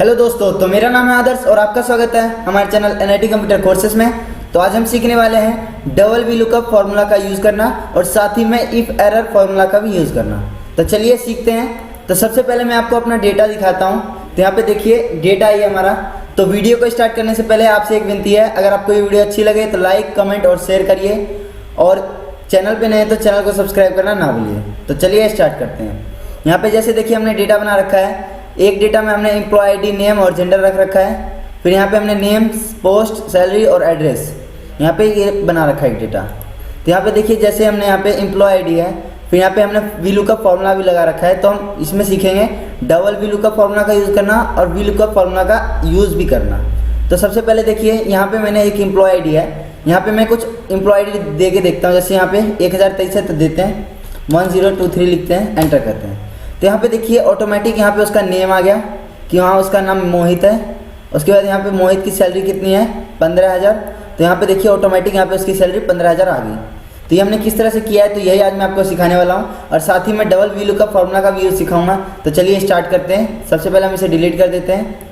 Hello दोस्तों, तो मेरा नाम है आदर्श और आपका स्वागत है हमारे चैनल एनआईटी कंप्यूटर कोर्सेज में। तो आज हम सीखने वाले हैं डबल वी लुकअप फार्मूला का यूज़ करना और साथ ही में इफ़ एरर फार्मूला का भी यूज़ करना। तो चलिए सीखते हैं। तो सबसे पहले मैं आपको अपना डेटा दिखाता हूँ। तो यहाँ पे देखिए डेटा है हमारा। तो वीडियो को स्टार्ट करने से पहले आपसे एक विनती है, अगर आपको ये वीडियो अच्छी लगे तो लाइक, कमेंट और शेयर करिए और चैनल पे नए तो चैनल को सब्सक्राइब करना ना भूलिए। तो चलिए स्टार्ट करते हैं। यहाँ पे जैसे देखिए हमने डेटा बना रखा है। एक डेटा में हमने एम्प्लॉय आईडी, नेम और जेंडर रख रखा है। फिर यहाँ पे हमने नेम, पोस्ट, सैलरी और एड्रेस यहाँ पे ये बना रखा है एक डेटा। तो यहाँ पे देखिए जैसे हमने यहाँ पे एम्प्लॉय आईडी है, फिर यहाँ पे हमने वी लुकअप फार्मूला भी लगा रखा है। तो हम इसमें सीखेंगे डबल वी लुकअप फार्मूला का यूज़ करना और वी लुकअप फार्मूला का यूज़ भी करना। तो सबसे पहले देखिए यहाँ पे मैंने एक एम्प्लॉय आईडी है। यहाँ पे मैं कुछ एम्प्लॉय आईडी दे के देखता हूँ। जैसे यहाँ पे 1023 है तो देते हैं 1023 लिखते हैं, एंटर करते हैं। तो यहाँ पे देखिए ऑटोमेटिक यहाँ पे उसका नेम आ गया कि हाँ उसका नाम मोहित है। उसके बाद यहाँ पे मोहित की सैलरी कितनी है 15,000। तो यहाँ पे देखिए ऑटोमेटिक यहाँ पे उसकी सैलरी 15,000 आ गई। तो ये हमने किस तरह से किया है तो यही आज मैं आपको सिखाने वाला हूँ और साथ ही मैं डबल वी लुकअप फार्मूला का भी यूज़ सिखाऊंगा। तो चलिए स्टार्ट करते हैं। सबसे पहले हम इसे डिलीट कर देते हैं।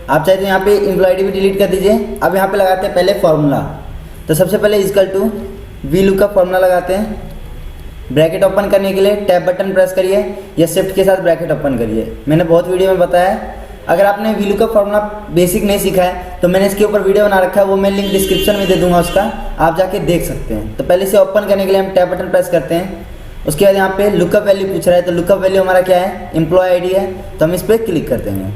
आप चाहे तो यहाँ पे एम्प्लॉय आईडी भी डिलीट कर दीजिए। अब यहाँ पे लगाते हैं पहले फार्मूला। तो सबसे पहले equal to V lookup formula लगाते हैं। ब्रैकेट ओपन करने के लिए टैब बटन प्रेस करिए या शिफ्ट के साथ ब्रैकेट ओपन करिए। मैंने बहुत वीडियो में बताया है। अगर आपने वी लुकअप फार्मूला बेसिक नहीं सीखा है तो मैंने इसके ऊपर वीडियो बना रखा है, वो मैं लिंक डिस्क्रिप्शन में दे दूंगा, उसका आप जाके देख सकते हैं। तो पहले इसे ओपन करने के लिए हम टैब बटन प्रेस करते हैं। उसके बाद यहाँ पे लुकअप वैल्यू पूछ रहा है। तो लुकअप वैल्यू हमारा क्या है, एम्प्लॉय आईडी है। तो हम इस पर क्लिक कर देंगे।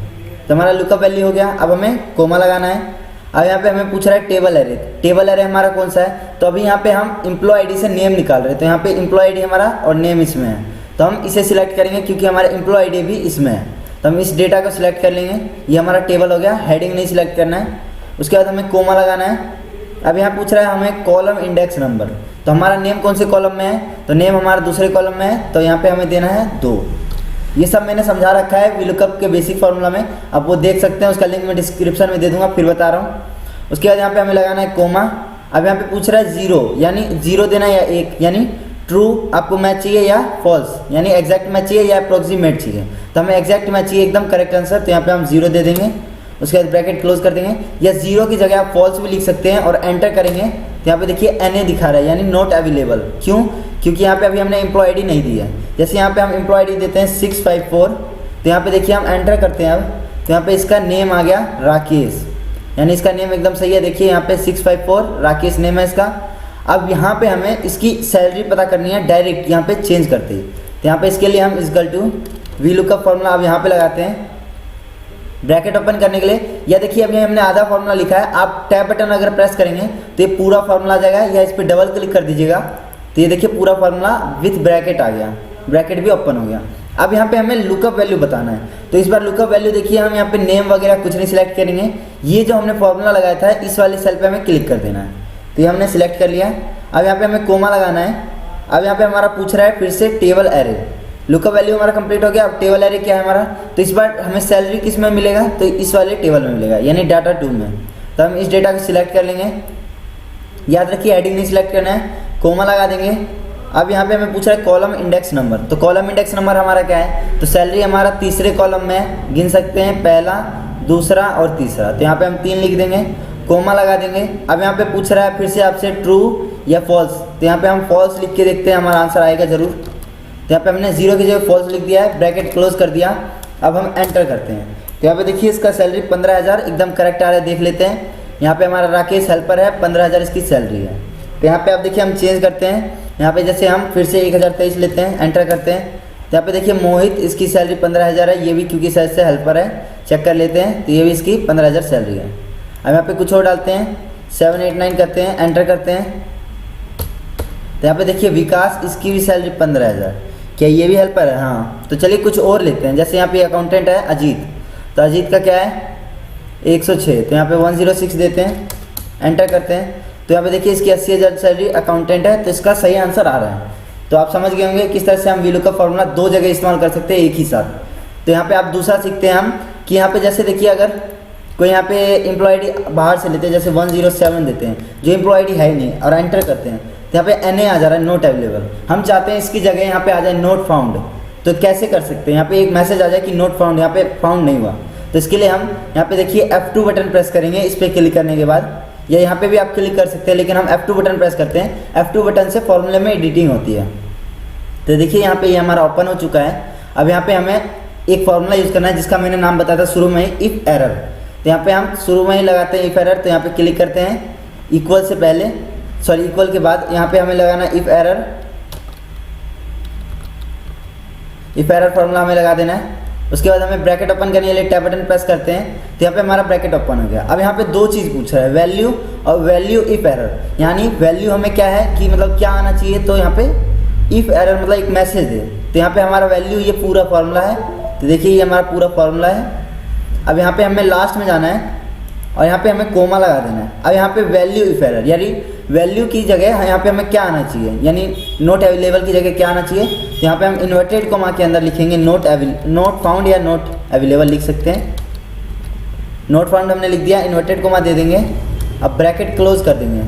तो हमारा लुकअप वैल्यू हो गया। अब हमें कोमा लगाना है। अब यहाँ पे हमें पूछ रहा है टेबल एरे। टेबल एरे हमारा कौन सा है, तो अभी यहाँ पे हम एम्प्लॉय आईडी से नेम निकाल रहे हैं। तो यहाँ पे एम्प्लॉय आईडी हमारा और नेम इसमें है। तो हम इसे सिलेक्ट करेंगे क्योंकि हमारा एम्प्लॉय आईडी भी इसमें है। तो हम इस डेटा को सिलेक्ट कर लेंगे। ये हमारा टेबल हो गया। हेडिंग नहीं सिलेक्ट करना है। उसके बाद हमें कोमा लगाना है। अब यहाँ पूछ रहा है हमें कॉलम इंडेक्स नंबर। तो हमारा नेम कौन से कॉलम में है, तो नेम हमारा दूसरे कॉलम में है। तो यहाँ पे हमें देना है 2। ये सब मैंने समझा रखा है वी लुकअप के बेसिक फार्मूला में, आप वो देख सकते हैं। उसका लिंक मैं डिस्क्रिप्शन में दे दूंगा, फिर बता रहा हूँ। उसके बाद यहाँ पे हमें लगाना है कोमा। अब यहाँ पे पूछ रहा है 0, यानी 0 देना या 1, यानी ट्रू आपको मैच चाहिए या फॉल्स, यानी एग्जैक्ट मैच चाहिए या अप्रोक्सीमेट चाहिए। तो हमें एग्जैक्ट मैच चाहिए, एकदम करेक्ट आंसर। तो यहाँ पे हम 0 दे देंगे। उसके बाद ब्रैकेट क्लोज कर देंगे। या 0 की जगह आप फॉल्स भी लिख सकते हैं और एंटर करेंगे। तो यहाँ पे देखिए NA दिखा रहा है, यानी नॉट अवेलेबल। क्यों, क्योंकि यहाँ पे अभी हमने एम्प्लॉय आईडी नहीं दी है। जैसे यहाँ पे हम एम्प्लॉय आईडी देते हैं 654। तो यहाँ पे देखिए हम एंटर करते हैं। अब तो यहाँ पे इसका नेम आ गया राकेश, यानी इसका नेम एकदम सही है। देखिए यहाँ पे 654 राकेश नेम है इसका। अब यहाँ पे हमें इसकी सैलरी पता करनी है डायरेक्ट यहाँ पे चेंज करते ही। तो यहाँ पे इसके लिए हम equal to V lookup formula अब यहाँ पे लगाते हैं ब्रैकेट ओपन करने के लिए। या देखिए अभी हमने आधा फार्मूला लिखा है। आप टैब बटन अगर प्रेस करेंगे तो ये पूरा फार्मूला आ जाएगा, या इस पर डबल क्लिक कर दीजिएगा तो ये देखिए पूरा फार्मूला विथ ब्रैकेट आ गया, ब्रैकेट भी ओपन हो गया। अब यहाँ पे हमें लुकअप वैल्यू बताना है। तो इस बार लुकअप वैल्यू देखिए हम यहाँ पे नेम वगैरह कुछ नहीं सिलेक्ट करेंगे। ये जो हमने फार्मूला लगाया था इस वाले सेल पे हमें क्लिक कर देना है। तो ये हमने सिलेक्ट कर लिया। अब यहाँ पे हमें कोमा लगाना है। अब यहाँ पे हमारा पूछ रहा है फिर से टेबल एरे। लुकअप वैल्यू हमारा कंप्लीट हो गया। अब टेबल एरे क्या है हमारा, तो इस बार हमें सैलरी किस में मिलेगा, तो इस वाले टेबल में मिलेगा, यानी डाटा 2 में। तो हम इस डेटा को सिलेक्ट कर लेंगे। याद रखिए हेडिंग नहीं सिलेक्ट करना है, कोमा लगा देंगे। अब यहाँ पे हमें पूछ रहा है कॉलम इंडेक्स नंबर। तो कॉलम इंडेक्स नंबर हमारा क्या है, तो सैलरी हमारा तीसरे कॉलम में गिन सकते हैं, पहला, दूसरा और तीसरा। तो यहाँ पे हम 3 लिख देंगे, कोमा लगा देंगे। अब यहाँ पे पूछ रहा है फिर से आपसे ट्रू या फॉल्स। तो यहाँ पे हम फॉल्स लिख के देखते हैं, हमारा आंसर आएगा जरूर। तो यहाँ पे हमने 0 की जगह फॉल्स लिख दिया है, ब्रैकेट क्लोज कर दिया। अब हम एंटर करते हैं। तो यहाँ पे देखिए इसका सैलरी 15,000 एकदम करेक्ट आ रहा है, देख लेते हैं। यहाँ पे हमारा राकेश हेल्पर है, 15,000 इसकी सैलरी है। तो यहाँ पे आप देखिए हम चेंज करते हैं। यहाँ पे जैसे हम फिर से 1023 लेते हैं, एंटर करते हैं। तो यहाँ पे देखिए मोहित, इसकी सैलरी 15,000 है। ये भी क्योंकि सैलरी से हेल्पर है, चेक कर लेते हैं। तो ये भी इसकी 15,000 सैलरी है। अब यहाँ पे कुछ और डालते हैं, 789 करते हैं, एंटर करते हैं। तो यहाँ पे देखिए विकास, इसकी भी सैलरी 15,000। क्या ये भी हेल्पर है, हाँ। तो चलिए कुछ और लेते हैं। जैसे यहाँ पे अकाउंटेंट है अजीत। तो अजीत का क्या है 106। तो यहाँ पे 106 देते हैं, एंटर करते हैं। तो यहाँ पे देखिए इसकी 80,000 सैलरी अकाउंटेंट है। तो इसका सही आंसर आ रहा है। तो आप समझ गए होंगे किस तरह से हम वी लुकअप फार्मूला 2 जगह इस्तेमाल कर सकते हैं एक ही साथ। तो यहाँ पे आप दूसरा सीखते हैं हम कि यहाँ पे जैसे देखिए अगर कोई यहाँ पे एम्प्लॉय आईडी बाहर से लेते हैं, जैसे 107 देते हैं, जो एम्प्लॉय आईडी है ही नहीं, और एंटर करते हैं। तो यहाँ पे NA आ जा रहा है, नोट अवेलेबल। हम चाहते हैं इसकी जगह यहाँ पे आ जाए नोट फाउंड। तो कैसे कर सकते हैं, यहाँ पे एक मैसेज आ जाए कि नोट फाउंड, यहाँ पे फाउंड नहीं हुआ। तो इसके लिए हम यहाँ पे देखिए F2 बटन प्रेस करेंगे। इस पर क्लिक करने के बाद या यहाँ पे भी आप क्लिक कर सकते हैं, लेकिन हम F2 बटन प्रेस करते हैं। F2 बटन से फॉर्मूले में एडिटिंग होती है। तो देखिए यहाँ पे ये हमारा ओपन हो चुका है। अब यहाँ पे हमें एक फार्मूला यूज़ करना है जिसका मैंने नाम बताया था शुरू में ही, इफ़ एरर। तो यहाँ पे हम शुरू में ही लगाते हैं इफ़ एरर। तो यहाँ पे क्लिक करते हैं, इक्वल से पहले इक्वल के बाद यहाँ पे हमें लगाना if error. If error formula हमें लगा देना है। उसके बाद हमें ब्रैकेट ओपन करने के लिए टैब बटन प्रेस करते हैं। तो यहाँ पे हमारा ब्रैकेट ओपन हो गया। अब यहाँ पे दो चीज़ पूछ रहा है, वैल्यू और वैल्यू इफ़ एरर। यानी वैल्यू हमें क्या है कि मतलब क्या आना चाहिए, तो यहाँ पे इफ़ एरर मतलब एक मैसेज दे। तो यहाँ पे हमारा वैल्यू ये पूरा फार्मूला है। तो देखिए ये हमारा पूरा फार्मूला है। अब यहाँ पे हमें लास्ट में जाना है और यहाँ पे हमें कोमा लगा देना है। अब यहाँ पे वैल्यू इफ़ एरर यानी वैल्यू की जगह यहाँ पे हमें क्या आना चाहिए, यानी नोट अवेलेबल की जगह क्या आना चाहिए। तो यहाँ पे हम इन्वर्टेड कोमा के अंदर लिखेंगे नोट फाउंड या नोट अवेलेबल लिख सकते हैं। नोट फाउंड हमने लिख दिया, इन्वर्टेड कोमा दे देंगे। अब ब्रैकेट क्लोज कर देंगे।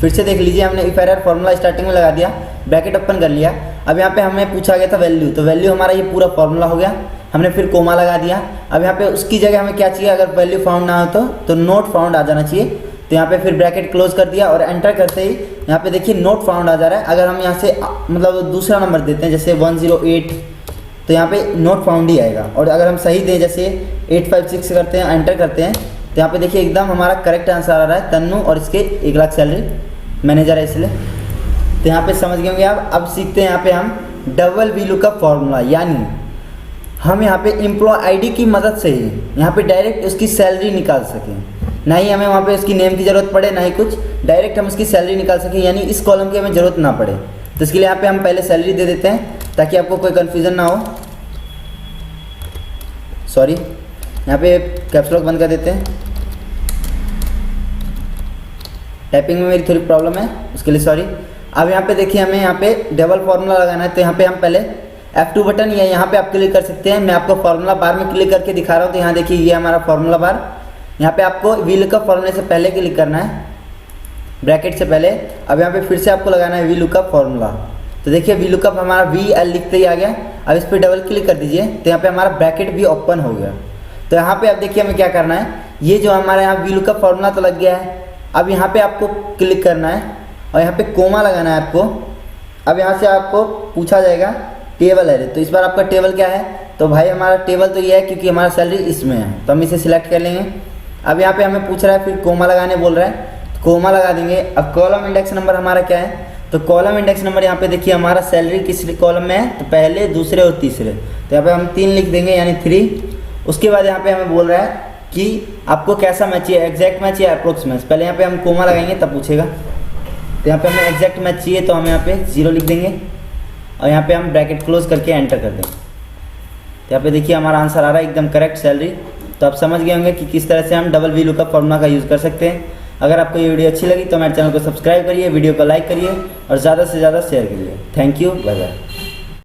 फिर से देख लीजिए, हमने इफ़ एरर फार्मूला स्टार्टिंग में लगा दिया, ब्रैकेट ओपन कर लिया। अब यहाँ पे हमें पूछा गया था वैल्यू, तो वैल्यू हमारा ये पूरा फार्मूला हो गया। हमने फिर कोमा लगा दिया। अब यहाँ पे उसकी जगह हमें क्या चाहिए, अगर वैल्यू फाउंड ना हो तो नोट फाउंड आ जाना चाहिए। तो यहाँ पे फिर ब्रैकेट क्लोज कर दिया और एंटर करते ही यहाँ पे देखिए नोट फाउंड आ जा रहा है। अगर हम यहाँ से मतलब दूसरा नंबर देते हैं जैसे 108, तो यहाँ पे नोट फाउंड ही आएगा। और अगर हम सही दें जैसे 856 करते हैं, एंटर करते हैं, तो यहाँ पे देखिए एकदम हमारा करेक्ट आंसर आ रहा है तन्नू, और इसके 1 लाख सैलरी मैनेजर है इसलिए। तो यहाँ पे समझ गए होंगे आप। अब सीखते हैं यहाँ पे हम डबल वी लुकअप फॉर्मूला, यानी हम यहाँ पे एम्प्लॉय आईडी की मदद से ही यहाँ पे डायरेक्ट उसकी सैलरी निकाल सकें। ना ही हमें वहाँ पे उसकी नेम की ज़रूरत पड़े, ना ही कुछ, डायरेक्ट हम उसकी सैलरी निकाल सकें, यानी इस कॉलम की हमें ज़रूरत ना पड़े। तो इसके लिए यहाँ पे हम पहले सैलरी दे देते हैं ताकि आपको कोई कन्फ्यूज़न ना हो। सॉरी, यहाँ पे कैप्स लॉक बंद कर देते हैं। टाइपिंग में मेरी थोड़ी प्रॉब्लम है, उसके लिए सॉरी। अब यहाँ पे देखिए हमें यहाँ पे डबल फार्मूला लगाना है। तो यहाँ पे हम पहले F2 बटन या यहाँ पे आप क्लिक कर सकते हैं। मैं आपको फार्मूला बार में क्लिक करके दिखा रहा हूँ। तो यहाँ देखिए ये हमारा फार्मूला बार। यहाँ पे आपको वी लुकअप फार्मूले से पहले क्लिक करना है, ब्रैकेट से पहले। अब यहाँ पे फिर से आपको लगाना है वी लुकअप फार्मूला। तो देखिए वी लुकअप हमारा VL लिखते ही आ गया। अब इस पर डबल क्लिक कर दीजिए, तो यहाँ पे हमारा ब्रैकेट भी ओपन हो गया। तो यहाँ पे अब देखिए हमें क्या करना है, ये जो हमारा यहाँ वी लुकअप फार्मूला तो लग गया है। अब यहाँ पे आपको क्लिक करना है और यहाँ पे कोमा लगाना है आपको। अब यहाँ से आपको पूछा जाएगा टेबल है, तो इस बार आपका टेबल क्या है, तो भाई हमारा टेबल तो ये है क्योंकि हमारा सैलरी इसमें है, तो हम इसे सिलेक्ट कर लेंगे। अब यहाँ पे हमें पूछ रहा है, फिर कोमा लगाने बोल रहा है, तो कोमा लगा देंगे। अब कॉलम इंडेक्स नंबर हमारा क्या है, तो कॉलम इंडेक्स नंबर यहाँ पे देखिए हमारा सैलरी किस कॉलम में है, तो पहले, दूसरे और तीसरे। तो यहाँ पे हम 3 लिख देंगे, यानी 3। उसके बाद यहाँ पे हमें बोल रहा है कि आपको कैसा मैच चाहिए, एग्जैक्ट मैच या अप्रोक्स मैच। पहले यहाँ पे हम कोमा लगाएंगे तब पूछेगा। तो यहाँ पे हमें एग्जैक्ट मैच चाहिए, तो हम यहाँ पे 0 लिख देंगे और यहाँ पे हम ब्रैकेट क्लोज करके एंटर कर देंगे। तो यहाँ पे देखिए हमारा आंसर आ रहा है एकदम करेक्ट सैलरी। तो आप समझ गए होंगे कि किस तरह से हम डबल वी लुकअप फार्मूला का यूज़ कर सकते हैं। अगर आपको ये वीडियो अच्छी लगी तो हमारे चैनल को सब्सक्राइब करिए, वीडियो को लाइक करिए और ज़्यादा से ज़्यादा शेयर करिए। Thank you, bye bye.